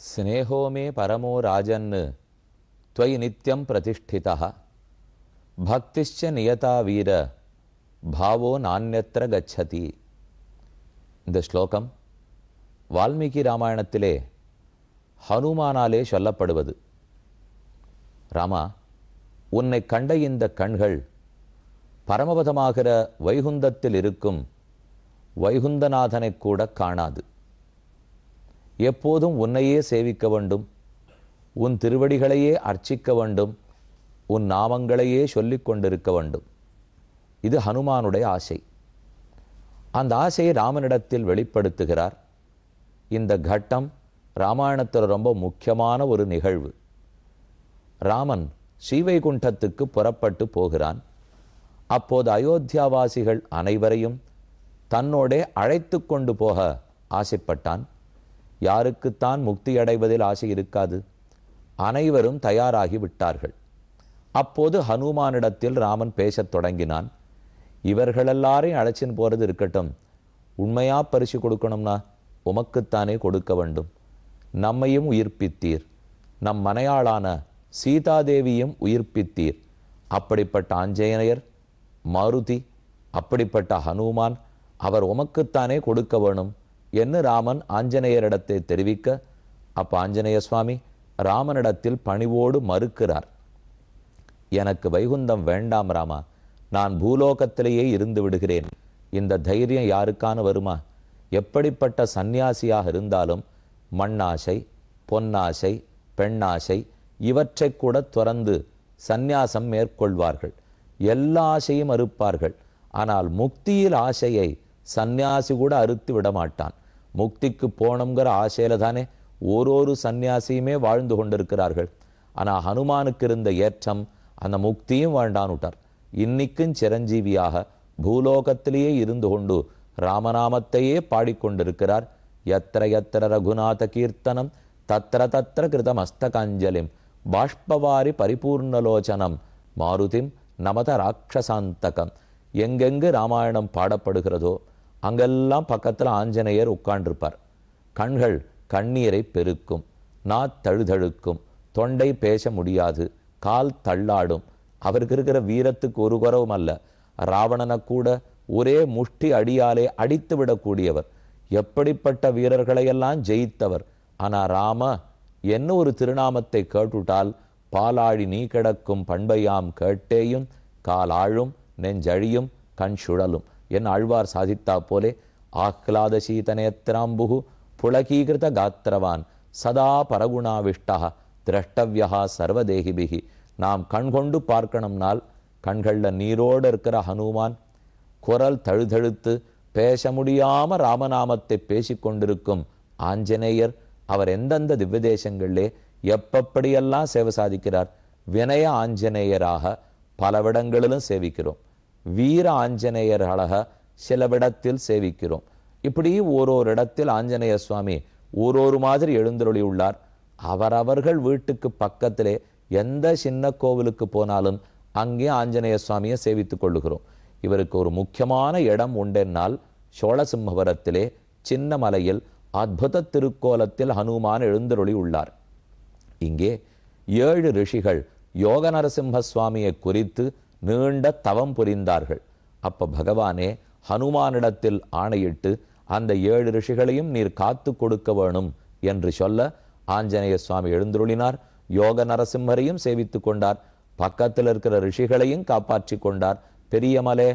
ஸ்நேகோ மே பரமோ ராஜன் த்வயி நித்யம் பிரதிஷ்டிதः பக்திஷ்ச நியதா வீர பாவோ நான்யத்ர கச்சதி. இந்த ஸ்லோகம் வால்மீகி ராமாயணத்திலே ஹனுமானாலே சொல்லப்படுவது. ராமா, உன்னை கண்ட இந்த கண்கள் பரமபதமாகிற வைகுந்தத்தில் இருக்கும் வைகுந்தநாதனை கூட காணாது. எப்போதும் உன்னையே சேவிக்க வேண்டும், உன் திருவடிகளையே அர்ச்சிக்க வேண்டும், உன் நாமங்களையே சொல்லிக் கொண்டிருக்க வேண்டும். இது ஹனுமானுடைய ஆசை. அந்த ஆசையை ராமனிடத்தில் வெளிப்படுத்துகிறார். இந்த கட்டம் ராமாயணத்தில் ரொம்ப முக்கியமான ஒரு நிகழ்வு. ராமன் ஸ்ரீவைகுண்டத்துக்கு புறப்பட்டு போகிறான். அப்போது அயோத்தியாவாசிகள் அனைவரையும் தன்னோடே அழைத்து கொண்டு போக ஆசைப்பட்டான். யாருக்குத்தான் முக்தி அடைவதில் ஆசை இருக்காது? அனைவரும் தயாராகி விட்டார்கள். அப்போது ஹனுமானிடத்தில் ராமன் பேசத் தொடங்கினான். இவர்களெல்லாரையும் அழைச்சின்னு போறது இருக்கட்டும், உண்மையா பரிசு கொடுக்கணும்னா உமக்குத்தானே கொடுக்க வேண்டும். நம்மையும் உயிர்ப்பித்தீர், நம் மனையாளான சீதாதேவியும் உயிர்ப்பித்தீர். அப்படிப்பட்ட ஆஞ்சநேயர், மாருதி, அப்படிப்பட்ட ஹனுமான், அவர் உமக்குத்தானே கொடுக்க வேணும் என்று ராமன் ஆஞ்சநேயரிடத்தை தெரிவிக்க, அப்ப ஆஞ்சநேய சுவாமி ராமனிடத்தில் பணிவோடு மறுக்கிறார். எனக்கு வைகுந்தம் வேண்டாம் ராமா, நான் பூலோகத்திலேயே இருந்து விடுகிறேன். இந்த தைரியம் யாருக்கான வருமா? எப்படிப்பட்ட சந்நியாசியாக இருந்தாலும் மண்ணாசை, பொன்னாசை, பெண்ணாசை இவற்றை கூட துறந்து சந்நியாசம் மேற்கொள்வார்கள். எல்லா ஆசையும் அறுப்பார்கள். ஆனால் முக்தியில் ஆசையை சந்நியாசி கூட அறுத்து விடமாட்டான். முக்திக்கு போனோங்கிற ஆசையில தானே ஒரு சந்நியாசியுமே வாழ்ந்து கொண்டிருக்கிறார்கள். ஆனால் ஹனுமானுக்கு இருந்த ஏற்றம் அந்த முக்தியும் வேண்டான்னு விட்டார். இன்னைக்கும் சிரஞ்சீவியாக பூலோகத்திலேயே இருந்து கொண்டு ராமநாமத்தையே பாடிக்கொண்டிருக்கிறார். யத்திர யத்திர ரகுநாத கீர்த்தனம் தத்திர தத்திர கிருதம் அஸ்தகாஞ்சலிம் பாஷ்பவாரி பரிபூர்ணலோச்சனம் மாருதிம் நமத ராட்சசாந்தகம். எங்கெங்கு ராமாயணம் பாடப்படுகிறதோ அங்கெல்லாம் பக்கத்தில் ஆஞ்சநேயர் உட்காண்டிருப்பார். கண்கள் கண்ணீரை பெருக்கும், தழுதழுக்கும், தொண்டை பேச முடியாது, கால் தள்ளாடும். அவருக்கு இருக்கிற வீரத்துக்கு ஒரு குறவும் அல்ல. ராவணனை கூட ஒரே முஷ்டி அடியாலே அடித்து விடக்கூடியவர். எப்படிப்பட்ட வீரர்களையெல்லாம் ஜெயித்தவர். ஆனா ராம என்ன ஒரு திருநாமத்தை கேட்டுட்டால் பாலாழி நீ கிடக்கும் பண்பையாம் கேட்டேயும் காலாழும் நெஞ்சழியும் கண் சுழலும் என் ஆழ்வார் சாதித்தா போலே ஆஹ்லாத சீதநேத்ராம்புகு புலகீகிருத காத்திரவான் சதா பரகுணாவிஷ்டா திரஷ்டவ்யா சர்வதேகிபிகி. நாம் கண்கொண்டு பார்க்கணும்னால் கண்களில் நீரோடு இருக்கிற ஹனுமான், குரல் தழுதழுத்து பேச முடியாம ராமநாமத்தை பேசிக்கொண்டிருக்கும் ஆஞ்சநேயர், அவர் எந்தெந்த திவ்ய தேசங்களிலே எப்படியெல்லாம் சேவை சாதிக்கிறார். வினய ஆஞ்சநேயராக பலவிடங்களிலும் சேவிக்கிறோம், வீர ஆஞ்சநேயர்களாக சிலவிடத்தில் சேவிக்கிறோம். இப்படி ஓரோரு இடத்தில் ஆஞ்சநேய சுவாமி ஓரொரு மாதிரி எழுந்தருளி உள்ளார். அவரவர்கள் வீட்டுக்கு பக்கத்திலே எந்த சின்ன கோவிலுக்கு போனாலும் அங்கே ஆஞ்சநேய சுவாமியை சேவித்துக் கொள்ளுகிறோம். இவருக்கு ஒரு முக்கியமான இடம் உண்டென்னால் சோழசிம்மபுரத்திலே சின்ன மலையில் அற்புத திருக்கோலத்தில் ஹனுமான் எழுந்தருளி உள்ளார். இங்கே 7 ரிஷிகள் யோக நரசிம்ம சுவாமியை குறித்து நீண்ட தவம் புரிந்தார்கள். அப்ப பகவானே ஹனுமானிடத்தில் ஆணையிட்டு அந்த 7 ரிஷிகளையும் நீர் காத்து கொடுக்க வேணும் என்று சொல்ல ஆஞ்சநேய சுவாமி எழுந்துருளினார். யோக நரசிம்மரையும் சேவித்துக் கொண்டார். பக்கத்தில் இருக்கிற ரிஷிகளையும் காப்பாற்றி கொண்டார். பெரிய மலை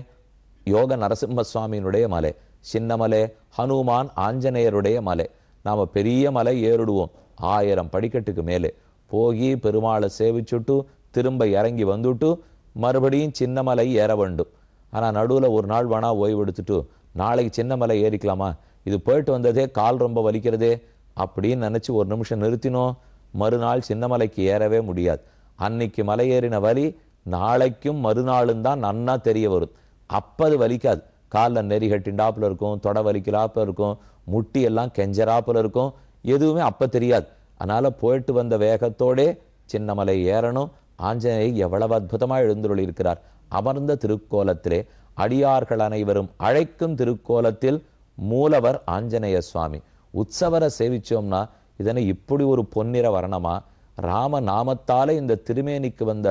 யோக நரசிம்ம சுவாமியினுடைய மலை, சின்ன மலை ஹனுமான் ஆஞ்சநேயருடைய மலை. நாம பெரிய மலை ஏறிடுவோம், 1000 படிக்கட்டுக்கு மேலே போகி பெருமாளை சேவிச்சுட்டு திரும்ப இறங்கி வந்துட்டு மறுபடியும் சின்ன மலை ஏற வேண்டும். ஆனால் நடுவில் ஒரு நாள் வேணா ஓய்வு எடுத்துட்டு நாளைக்கு சின்ன மலை ஏறிக்கலாமா, இது போயிட்டு வந்ததே கால் ரொம்ப வலிக்கிறதே அப்படின்னு நினச்சி ஒரு நிமிஷம் நிறுத்தினோம், மறுநாள் சின்ன மலைக்கு ஏறவே முடியாது. அன்னைக்கு மலை ஏறின வலி நாளைக்கும் மறுநாளும் தான் நன்னா தெரிய வரும். அப்பது வலிக்காது. காலில் நெறி கட்டிண்டாப்புல இருக்கும், தொடை வலிக்கலாப்புல இருக்கும், முட்டி எல்லாம் கெஞ்சராப்புல இருக்கும், எதுவுமே அப்போ தெரியாது. அதனால் போயிட்டு வந்த வேகத்தோடே சின்ன மலை ஏறணும். ஆஞ்சநேயர் எவ்வளவு அற்புதமாக எழுந்துள்ளி இருக்கிறார். அமர்ந்த திருக்கோலத்திலே அடியார்கள் அனைவரும் அழைக்கும் திருக்கோலத்தில் மூலவர் ஆஞ்சநேய சுவாமி. உற்சவரை சேவிச்சோம்னா இதனை இப்படி ஒரு பொன்னிற வர்ணமா, ராம நாமத்தாலே இந்த திருமேனிக்கு வந்த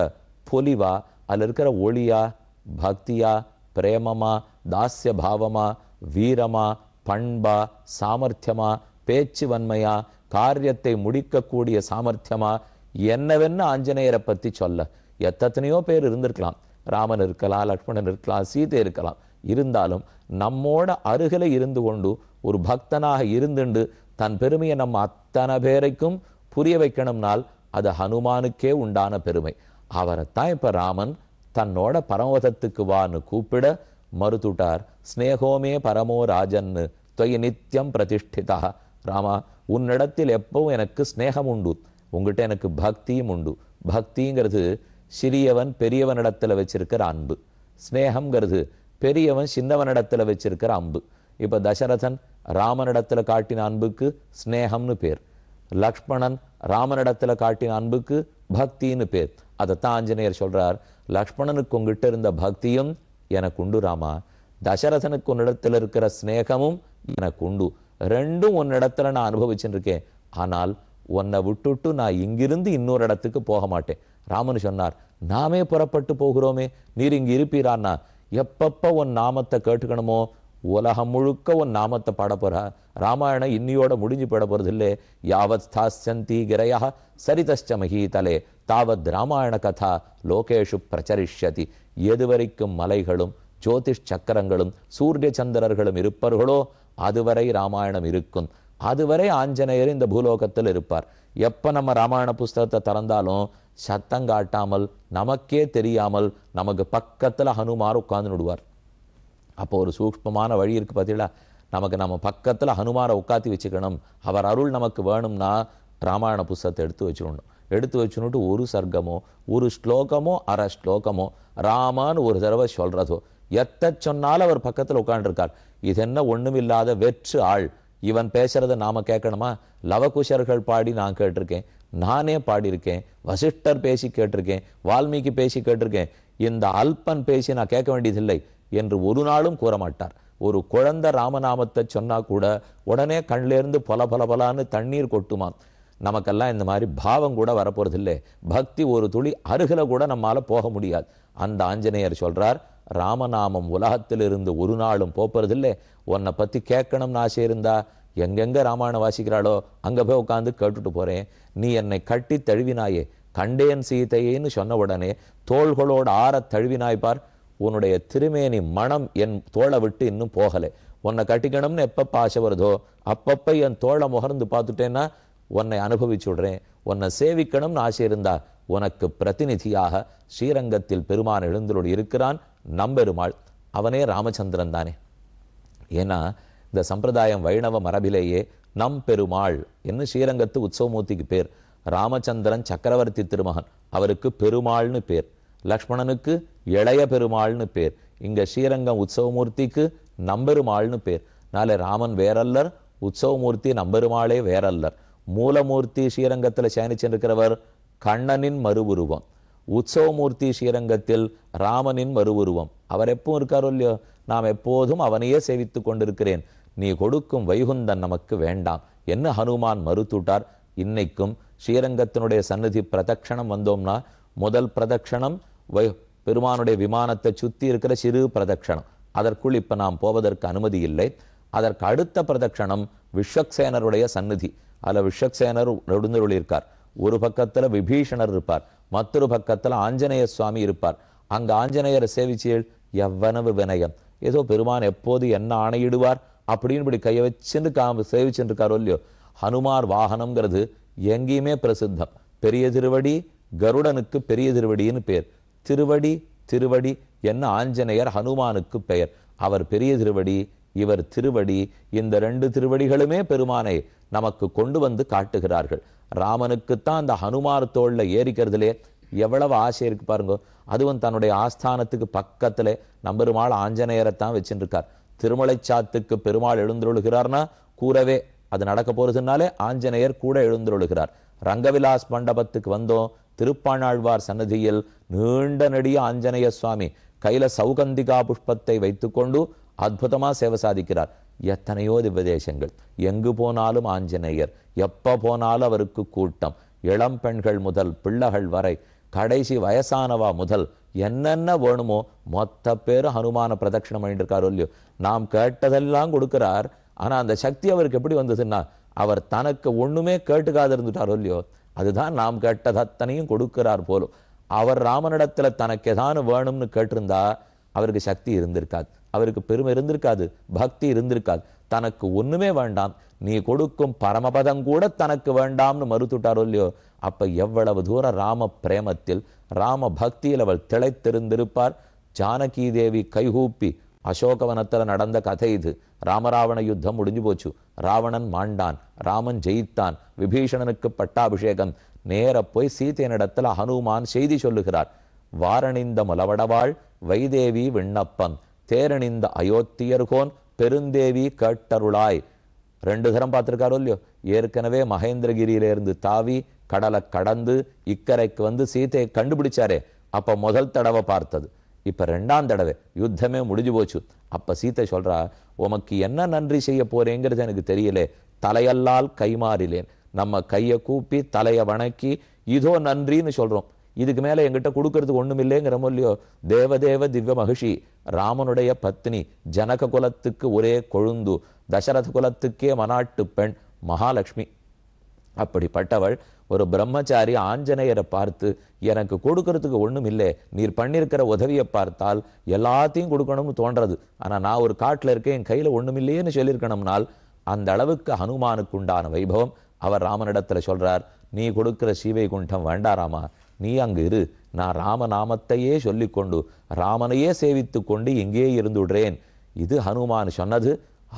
பொலிவா, அதில் இருக்கிற ஒளியா, பக்தியா, பிரேமமா, தாஸ்ய பாவமா, வீரமா, பண்பா, சாமர்த்தியமா, பேச்சு வன்மையா, காரியத்தை முடிக்கக்கூடிய சாமர்த்தியமா, என்னவென்ன ஆஞ்சநேயரை பத்தி சொல்ல. எத்தனையோ பேர் இருந்திருக்கலாம், ராமன் இருக்கலாம், லக்ஷ்மணன் இருக்கலாம், சீதை இருக்கலாம். இருந்தாலும் நம்மோட அருகில இருந்து கொண்டு ஒரு பக்தனாக இருந்துண்டு தன் பெருமையை நம்ம அத்தனை பேரைக்கும் புரிய வைக்கணும்னால் அது ஹனுமானுக்கே உண்டான பெருமை. அவரைத்தான் இப்ப ராமன் தன்னோட பரமவதத்துக்கு வான்னு கூப்பிட மறுத்துட்டார். ஸ்னேகோமே பரமோ ராஜன்னு தொய் நித்தியம் பிரதிஷ்டிதா. ராமா, உன்னிடத்தில் எப்பவும் எனக்கு ஸ்னேகம் உண்டு, உங்ககிட்ட எனக்கு பக்தியும் உண்டு. பக்திங்கிறது சிறியவன் பெரியவனிடத்துல வச்சிருக்கிற அன்பு. ஸ்னேகம்ங்கிறது பெரியவன் சின்னவனிடத்துல வச்சிருக்கிற அன்பு. இப்ப தசரதன் ராமனிடத்துல காட்டின அன்புக்கு ஸ்னேகம்னு பேர். லக்ஷ்மணன் ராமனிடத்துல காட்டின அன்புக்கு பக்தின்னு பேர். அதைத்தான் ஆஞ்சநேயர் சொல்றார், லக்ஷ்மணனுக்கு உங்ககிட்ட இருந்த பக்தியும் எனக்கு உண்டு ராமா, தசரதனுக்கு உன்னிடத்துல இருக்கிற ஸ்னேகமும் எனக்கு உண்டு. ரெண்டும் உன்னிடத்துல நான் அனுபவிச்சுட்டு இருக்கேன். ஆனால் உன்னை விட்டுட்டு நான் இங்கிருந்து இன்னொரு இடத்துக்கு போக மாட்டேன். ராமன் சொன்னார், நாமே புறப்பட்டு போகிறோமே, நீர் இங்க இருப்பீரான்னா எப்பப்ப உன் நாமத்தை கேட்டுக்கணுமோ உலகம் முழுக்க உன் நாமத்தை பாட போறா. ராமாயணம் இன்னியோட முடிஞ்சு போட போறது இல்லை. யாவத் ஸ்தாஸ்யந்தி கிரயா சரிதஸ்ச மகீதலே தாவத் ராமாயண கதா லோகேஷு பிரச்சரிஷ்யதி. எதுவரைக்கும் மலைகளும் ஜோதிஷ் சக்கரங்களும் சூரிய சந்திரர்களும் இருப்பார்களோ அதுவரை ராமாயணம் இருக்கும். அதுவரை ஆஞ்சநேயர் இந்த பூலோகத்தில் இருப்பார். எப்ப நம்ம ராமாயண புஸ்தகத்தை திறந்தாலும் சத்தம் காட்டாமல் நமக்கே தெரியாமல் நமக்கு பக்கத்துல ஹனுமார் உட்கார்ந்து விடுவார். அப்போ ஒரு சூக்ஷ்மமான வழி இருக்கு பார்த்தீங்களா, நமக்கு நம்ம பக்கத்துல ஹனுமாரை உட்காத்தி வச்சுக்கணும், அவர் அருள் நமக்கு வேணும்னா ராமாயண புஸ்தகத்தை எடுத்து வச்சுக்கணும். எடுத்து வச்சுன்னுட்டு ஒரு சர்க்கமோ ஒரு ஸ்லோகமோ அரை ஸ்லோகமோ ராமான்னு ஒரு தடவை சொல்றதோ, எத்த சொன்னாலும் அவர் பக்கத்துல உட்காந்துருக்கார். இது என்ன ஒண்ணுமில்லாத வெற்று ஆள், இவன் பேசுறத நாம கேட்கணுமா? லவகுஷர்கள் பாடி நான் கேட்டிருக்கேன், நானே பாடியிருக்கேன், வசிஷ்டர் பேசி கேட்டிருக்கேன், வால்மீகி பேசி கேட்டிருக்கேன், இந்த அல்பன் பேசி நான் கேட்க வேண்டியதில்லை என்று ஒரு நாளும் கூற மாட்டார். ஒரு குழந்தை ராமநாமத்தை சொன்னா கூட உடனே கண்ணிலேருந்து பல பல பலான்னு தண்ணீர் கொட்டுமாம். நமக்கெல்லாம் இந்த மாதிரி பாவம் கூட வரப்போறதில்லை. பக்தி ஒரு துளி அருகில கூட நம்மால போக முடியாது. அந்த ஆஞ்சநேயர் சொல்றார், ராமநாமம் உலகத்திலிருந்து ஒரு நாளும் போறதில்லை. உன்னை பத்தி கேட்கணும்னு ஆசை இருந்தா எங்கெங்க ராமாயணம் வாசிக்கிறாளோ அங்க போய் உட்காந்து கேட்டுட்டு போறேன். நீ என்னை கட்டி தழுவினாயே, கண்டேன் சீதையேன்னு சொன்ன உடனே தோள்களோடு ஆற தழுவினாய் பார். உன்னுடைய திருமேனி மனம் என் தோளை விட்டு இன்னும் போகலை. உன்னை கட்டிக்கணும்னு எப்பப்ப ஆசை வருதோ அப்பப்ப என் தோளை முகர்ந்து பார்த்துட்டேன்னா உன்னை அனுபவிச்சு விடுறேன். உன்னை சேவிக்கணும்னு ஆசை இருந்தா உனக்கு பிரதிநிதியாக ஸ்ரீரங்கத்தில் பெருமான் எழுந்தருளி இருக்கிறான் நம்பெருமாள். அவனே ராமச்சந்திரன் தானே. ஏன்னா இந்த சம்பிரதாயம் வைணவ மரபிலேயே நம் பெருமாள் என்று ஸ்ரீரங்கத்து உற்சவமூர்த்திக்கு பேர். ராமச்சந்திரன் சக்கரவர்த்தி திருமகன், அவருக்கு பெருமாள்னு பேர். லக்ஷ்மணனுக்கு இளைய பெருமாள்னு பேர். இங்க ஸ்ரீரங்கம் உற்சவமூர்த்திக்கு நம்பெருமாள்னு பேர். நாளை ராமன் வேறல்லர், உற்சவமூர்த்தி நம்பெருமாளே வேறல்லர். மூலமூர்த்தி ஸ்ரீரங்கத்தில் சயனிச்சிருக்கிறவர் கண்ணனின் மறுவுருவம், உற்சவமூர்த்தி ஸ்ரீரங்கத்தில் ராமனின் மறுவுருவம். அவர் எப்பவும் இருக்காரோ இல்லையோ, நாம் எப்போதும் அவனையே சேவித்து கொண்டிருக்கிறேன். நீ கொடுக்கும் வைகுந்தன் நமக்கு வேண்டாம் என்ன ஹனுமான் மறுத்துட்டார். இன்னைக்கும் ஸ்ரீரங்கத்தினுடைய சந்நிதி பிரதட்சணம் வந்தோம்னா முதல் பிரதட்சணம் பெருமானுடைய விமானத்தை சுத்தி இருக்கிற சிறு பிரதட்சணம். அதற்குள் இப்ப நாம் போவதற்கு அனுமதி இல்லை. அதற்கு அடுத்த பிரதட்சணம் விஸ்வக்சேனருடைய சந்நிதி. அதுல விஸ்வக்சேனர் எழுந்தருளியிருக்கார். ஒரு பக்கத்துல விபீஷணர் இருப்பார், மற்றொரு பக்கத்துல ஆஞ்சநேய சுவாமி இருப்பார். அங்க ஆஞ்சநேயரை சேவிச்சியல் எவ்வளவு வினயம். ஏதோ பெருமான் எப்போது என்ன ஆணையிடுவார் அப்படின்னு இப்படி கையை வச்சுன்னு சேவிச்சுட்டு இருக்காரோ இல்லையோ. ஹனுமார் வாகனம்ங்கிறது எங்கேயுமே பிரசித்தம். பெரிய திருவடி, கருடனுக்கு பெரிய திருவடின்னு பேர். திருவடி திருவடி என்ன ஆஞ்சநேயர் ஹனுமானுக்கு பெயர். அவர் பெரிய திருவடி, இவர் திருவடி. இந்த ரெண்டு திருவடிகளுமே பெருமானை நமக்கு கொண்டு வந்து காட்டுகிறார்கள். ராமனுக்குத்தான் அந்த ஹனுமார் தோல்ல ஏறிக்கிறதுலே எவ்வளவு ஆசை இருக்கு பாருங்க. அதுவும் தன்னுடைய ஆஸ்தானத்துக்கு பக்கத்துல நம்பெருமாள் ஆஞ்சநேயரைத்தான் வச்சுருக்கார். திருமலைச்சாத்துக்கு பெருமாள் எழுந்தருளுகிறார்னா கூறவே அது நடக்க போறதுனாலே ஆஞ்சநேயர் கூட எழுந்தருளுகிறார். ரங்கவிலாஸ் மண்டபத்துக்கு வந்தோம், திருப்பாணாழ்வார் சன்னதியில் நீண்ட நெடிய ஆஞ்சநேய சுவாமி கையில சௌகந்திகா புஷ்பத்தை வைத்துக்கொண்டு அற்புதமா சேவை சாதிக்கிறார். எத்தனையோ திவ்யதேசங்கள், எங்கு போனாலும் ஆஞ்சநேயர், எப்ப போனாலும் அவருக்கு கூட்டம், இளம் பெண்கள் முதல் பிள்ளைகள் வரை, கடைசி வயசானவா முதல் என்னென்ன வேணுமோ மொத்த பேரும் ஹனுமான பிரதட்சணம் பண்ணிட்டு இருக்காரோ இல்லையோ. நாம் கேட்டதெல்லாம் கொடுக்கிறார். ஆனா அந்த சக்தி அவருக்கு எப்படி வந்ததுன்னா, அவர் தனக்கு ஒண்ணுமே கேட்டுக்காது இருந்துட்டாரோ இல்லையோ. அதுதான் நாம் கேட்டது அத்தனையும் கொடுக்கிறார் போலும். அவர் ராமனிடத்துல தனக்கு ஏதானு வேணும்னு கேட்டிருந்தா அவருக்கு சக்தி இருந்திருக்காது, அவருக்கு பெருமை இருந்திருக்காது, பக்தி இருந்திருக்காது. தனக்கு ஒண்ணுமே வேண்டாம், நீ கொடுக்கும் பரமபதம் கூட தனக்கு வேண்டாம்னு மறுத்துட்டாரோ இல்லையோ. அப்ப எவ்வளவு தூரம் ராம பிரேமத்தில், ராம பக்தியில் அவள் திளைத்திருந்திருப்பார். ஜானகி தேவி கைகூப்பி, அசோகவனத்துல நடந்த கதை இது. ராமராவண யுத்தம் முடிஞ்சு போச்சு, ராவணன் மாண்டான், ராமன் ஜெயித்தான், விபீஷணனுக்கு பட்டாபிஷேகம். நேர போய் சீதையனிடத்துல ஹனுமான் செய்தி சொல்லுகிறார். வாரணிந்த முலவடவாள் வைதேவி விண்ணப்பம், தேரணிந்த அயோத்தியர்கோன் பெருந்தேவி கேட்டருளாய். 2 தரம் பார்த்திருக்காரோ இல்லையோ. ஏற்கனவே மகேந்திரகிரியிலிருந்து தாவி கடலை கடந்து இக்கரைக்கு வந்து சீதையை கண்டுபிடிச்சாரே, அப்ப முதல் தடவை பார்த்தது. இப்ப 2ஆம் தடவை யுத்தமே முடிஞ்சு போச்சு. அப்ப சீதை சொல்றா, உமக்கு என்ன நன்றி செய்ய போறேங்கிறது எனக்கு தெரியலே, தலையல்லால் கைமாறிலேன். நம்ம கையை கூப்பி தலையை வணக்கி இதோ நன்றின்னு சொல்றோம். இதுக்கு மேல எங்கிட்ட கொடுக்கறதுக்கு ஒண்ணும் இல்லைங்கிறமோ இல்லையோ. தேவதேவ திவ்ய மகிஷி, ராமனுடைய பத்னி, ஜனக குலத்துக்கு ஒரே கொழுந்து, தசரத குலத்துக்கே மனாட்டு பெண் மகாலட்சுமி. அப்படிப்பட்டவள் ஒரு பிரம்மச்சாரி ஆஞ்சநேயரை பார்த்து, எனக்கு கொடுக்கறதுக்கு ஒண்ணும் இல்லை, நீர் பண்ணிருக்கிற உதவியை பார்த்தால் எல்லாத்தையும் கொடுக்கணும்னு தோன்றது, ஆனா நான் ஒரு காட்டுல இருக்கேன், என் கையில ஒண்ணும் இல்லையேன்னு சொல்லியிருக்கணும்னால் அந்த அளவுக்கு ஹனுமானுக்கு உண்டான வைபவம். அவர் ராமனிடத்துல சொல்றார், நீ கொடுக்கிற ஸ்ரீவைகுண்டம் வேண்டாராமா, நீ அங்கு இரு, நான் ராமநாமத்தையே சொல்லிக்கொண்டு ராமனையே சேவித்து கொண்டு எங்கே இருந்துடுறேன். இது ஹனுமான் சொன்னது.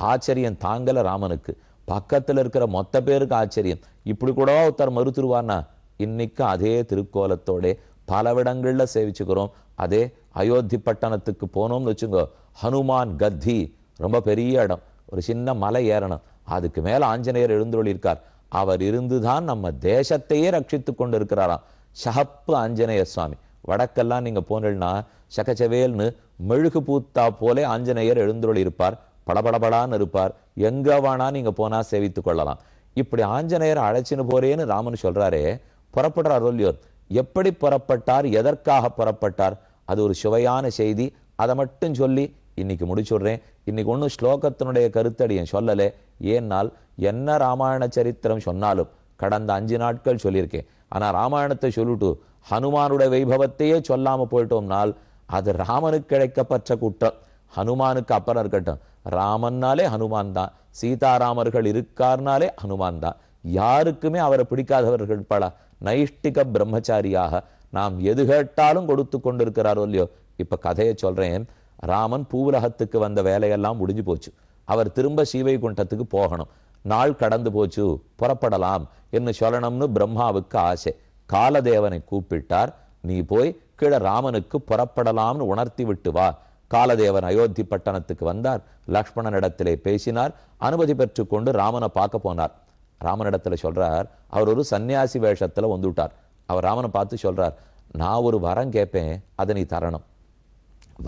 ஆச்சரியம் தாங்கல ராமனுக்கு, பக்கத்துல இருக்கிற மொத்த பேருக்கு ஆச்சரியம். இப்படி கூட ஒருத்தர் மறுத்துருவார்னா, இன்னைக்கு அதே திருக்கோலத்தோட பலவிடங்கள்ல சேவிச்சுக்கிறோம். அதே அயோத்தி பட்டணத்துக்கு போனோம்னு வச்சுங்கோ, ஹனுமான் கத்தி, ரொம்ப பெரிய இடம், ஒரு சின்ன மலை ஏறணும், அதுக்கு மேல ஆஞ்சநேயர் எழுந்தருளி இருக்கார். அவர் இருந்துதான் நம்ம தேசத்தையே ரட்சித்து கொண்டு இருக்கிறாராம். ஷஹப்பு ஆஞ்சநேய சுவாமி. வடக்கெல்லாம் நீங்க போனீங்கன்னா சகச்சவேல்னு மெழுகு பூத்தா போலே ஆஞ்சநேயர் எழுந்தருளி இருப்பார், படபடபடான்னு இருப்பார். எங்க வேணா நீங்க போனா சேவித்து கொள்ளலாம். இப்படி ஆஞ்சநேயர் அழைச்சின்னு போறேன்னு ராமன் சொல்றாரே, புறப்படுறார் இல்லையோ. எப்படி புறப்பட்டார், எதற்காக புறப்பட்டார், அது ஒரு சுவையான செய்தி. அதை மட்டும் சொல்லி இன்னைக்கு முடிச்சுடுறேன். இன்னைக்கு ஒன்றும் ஸ்லோகத்தினுடைய கருத்தடியன் சொல்லலை. ஏன்னால் என்ன ராமாயண சரித்திரம் சொன்னாலும் கடந்த 5 நாட்கள் சொல்லியிருக்கேன். ஆனா ராமாயணத்தை சொல்லிட்டு ஹனுமானுடைய வைபவத்தையே சொல்லாம போயிட்டோம்னால் அது ராமனுக்கு கிடைக்கப்பட்ட குற்றம். ஹனுமானுக்கு அப்புறம் இருக்கட்டும், ராமன்னாலே ஹனுமான் தான், சீதாராமர்கள் இருக்கார்னாலே ஹனுமான் தான். யாருக்குமே அவரை பிடிக்காதவர்கள் பல. நைஷ்டிக பிரம்மச்சாரியாக நாம் எது கேட்டாலும் கொடுத்து கொண்டிருக்கிறாரோ இல்லையோ. இப்ப கதையை சொல்றேன். ராமன் பூவுலகத்துக்கு வந்த வேலையெல்லாம் முடிஞ்சு போச்சு. அவர் திரும்ப ஸ்ரீவைகுண்டத்துக்கு போகணும். நாள் கடந்து போச்சு, புறப்படலாம் என்று சொல்லணும்னு பிரம்மாவுக்கு ஆசை. காலதேவனை கூப்பிட்டார். நீ போய் கீழே ராமனுக்கு புறப்படலாம்னு உணர்த்தி விட்டு வா. காலதேவன் அயோத்தி பட்டணத்துக்கு வந்தார். லக்ஷ்மணனிடத்திலே பேசினார். அனுமதி பெற்று கொண்டு ராமனை பார்க்க போனார். ராமனிடத்துல சொல்றார், அவர் ஒரு சன்னியாசி வேஷத்துல வந்துட்டார். அவர் ராமனை பார்த்து சொல்றார், நான் ஒரு வரம் கேட்பேன், அதை நீ தரணும்.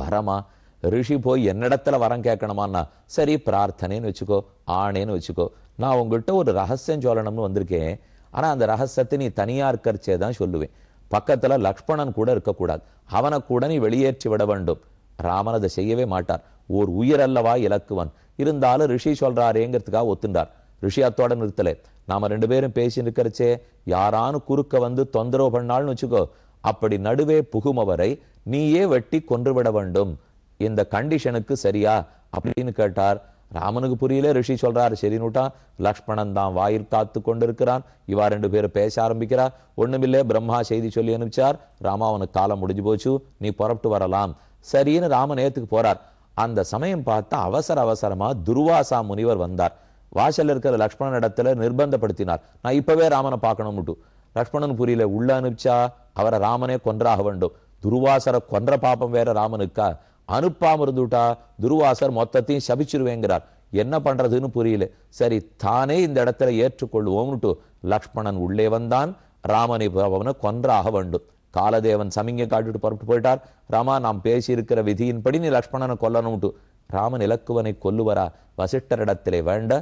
வரமா? ரிஷி போய் என்னிடத்துல வரம் கேட்கணுமான்னா, சரி பிரார்த்தனைன்னு வச்சுக்கோ, ஆணேன்னு வச்சுக்கோ. நான் உங்ககிட்ட ஒரு ரகசியம் சொல்லணும்னு வந்திருக்கேன். ஆனா அந்த ரகசியத்தை நீ தனியா இருக்கிறச்சே தான் சொல்லுவேன். பக்கத்துல லக்ஷ்மணன் கூட இருக்கக்கூடாது, அவனை கூட நீ வெளியேற்றி விட வேண்டும். ராமன் அதை செய்யவே மாட்டார். ஓர் உயிரல்லவா இலக்குவன். இருந்தாலும் ரிஷி சொல்றாரேங்கிறதுக்காக ஒத்துண்டார். ரிஷி அத்தோட நிறுத்தலை. நாம 2 பேரும் பேசி இருக்கிறச்சே யாரானு குறுக்க வந்து தொந்தரவு பண்ணாள்னு வச்சுக்கோ, அப்படி நடுவே புகுமவரை நீயே வெட்டி கொன்றுவிட வேண்டும். இந்த கண்டிஷனுக்கு சரியா அப்படின்னு கேட்டார். ராமனுக்கு புரியல. ரிஷி சொல்றாரு, சரினுட்டா. லக்ஷ்மணன் தான் வாயில் காத்து கொண்டிருக்கிறான். இவா 2 பேரும் பேச ஆரம்பிக்கிறா. ஒண்ணுமில்லே, பிரம்மா செய்தி சொல்லி அனுப்பிச்சார். ராமா, அவனுக்கு காலம் முடிஞ்சு போச்சு, நீ புறப்பட்டு வரலாம். சரின்னு ராமன் ஏத்துக்கு போறார். அந்த சமயம் பார்த்தா அவசர அவசரமா துர்வாசா முனிவர் வந்தார். வாசல்ல இருக்கிற லக்ஷ்மணன் இடத்துல நிர்பந்தப்படுத்தினார், நான் இப்பவே ராமனை பார்க்கணும்னுட்டு. லக்ஷ்மணன் புரியல. உள்ள அனுப்பிச்சா அவரை ராமனே கொன்றாக வேண்டும். துர்வாசரை கொன்ற பாப்பம் வேற ராமனுக்கா? அனுப்பாம இருந்துட்டா துர்வாசர் மொத்தத்தையும் சபிச்சிருவேங்கிறார். என்ன பண்றதுன்னு புரியல. சரி, தானே இந்த இடத்துல ஏற்றுக்கொள்வோம்னுட்டு லக்ஷ்மணன் உள்ளே வந்தான். ராமனை அவனை கொன்றாக வேண்டும். காலதேவன் சமிங்கை காட்டிட்டு புறப்பட்டு போயிட்டார். ராமா, நாம் பேசியிருக்கிற விதியின்படி நீ லக்ஷ்மணனை கொல்லணும்ட்டு. ராமன் இலக்குவனை கொல்லுவரா? வசிஷ்டரிடத்திலே வேண்ட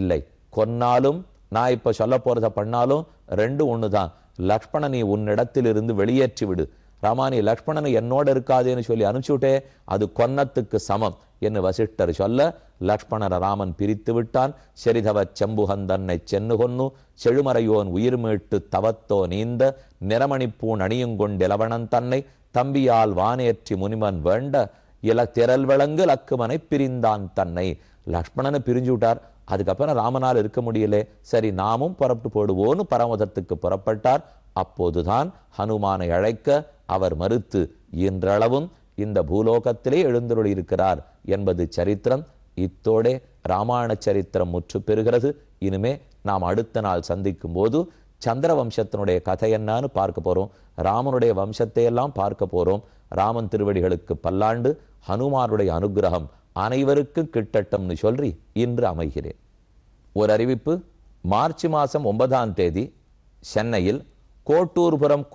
இல்லை. கொன்னாலும் நான் இப்ப சொல்ல போறத பண்ணாலும் ரெண்டு ஒண்ணுதான். லக்ஷ்மணன் நீ உன்னிடத்திலிருந்து வெளியேற்றி விடு. ராமா, நீ லக்ஷ்மணனை என்னோட இருக்காதேன்னு சொல்லி அனுப்பிச்சுட்டே, அது கொன்னத்துக்கு சமம் என்று வசிஷ்டர் சொல்ல லக்ஷ்மணர ராமன் பிரித்து விட்டான். செரிதவ செம்புகந்தன்னை சென்னு கொன்னு செழுமறையோன் உயிர் மீட்டு தவத்தோ நீந்த நிறமணிப்பூன் அணியுங்கொண்டிலவணன் தன்னை தம்பியால் வானேற்றி முனிமன் வேண்ட திரள் விளங்கு லக்குமனை பிரிந்தான் தன்னை. லக்ஷ்மணனை பிரிஞ்சு விட்டார். அதுக்கப்புறம் ராமனால் இருக்க முடியலே. சரி, நாமும் புறப்பட்டு போடுவோன்னு பரமதத்துக்கு புறப்பட்டார். அப்போதுதான் ஹனுமானை அழைக்க அவர் மறுத்து இன்றளவும் இந்த பூலோகத்திலே எழுந்தருளி இருக்கிறார் என்பது சரித்திரம். இத்தோடே ராமாயண சரித்திரம் முற்று பெறுகிறது. இனிமே நாம் அடுத்த நாள் சந்திக்கும் போது சந்திர வம்சத்தினுடைய கதை என்னன்னு பார்க்க போறோம். ராமனுடைய வம்சத்தை எல்லாம் பார்க்க போறோம். ராமன் திருவடிகளுக்கு பல்லாண்டு. ஹனுமானுடைய அனுகிரகம் அனைவருக்கும் கிட்டட்டும்னு சொல்லி இன்று அமைகிறேன். ஒரு அறிவிப்பு. மார்ச் மாதம் 9ஆம் தேதி சென்னையில் கோட்டூர்புரம்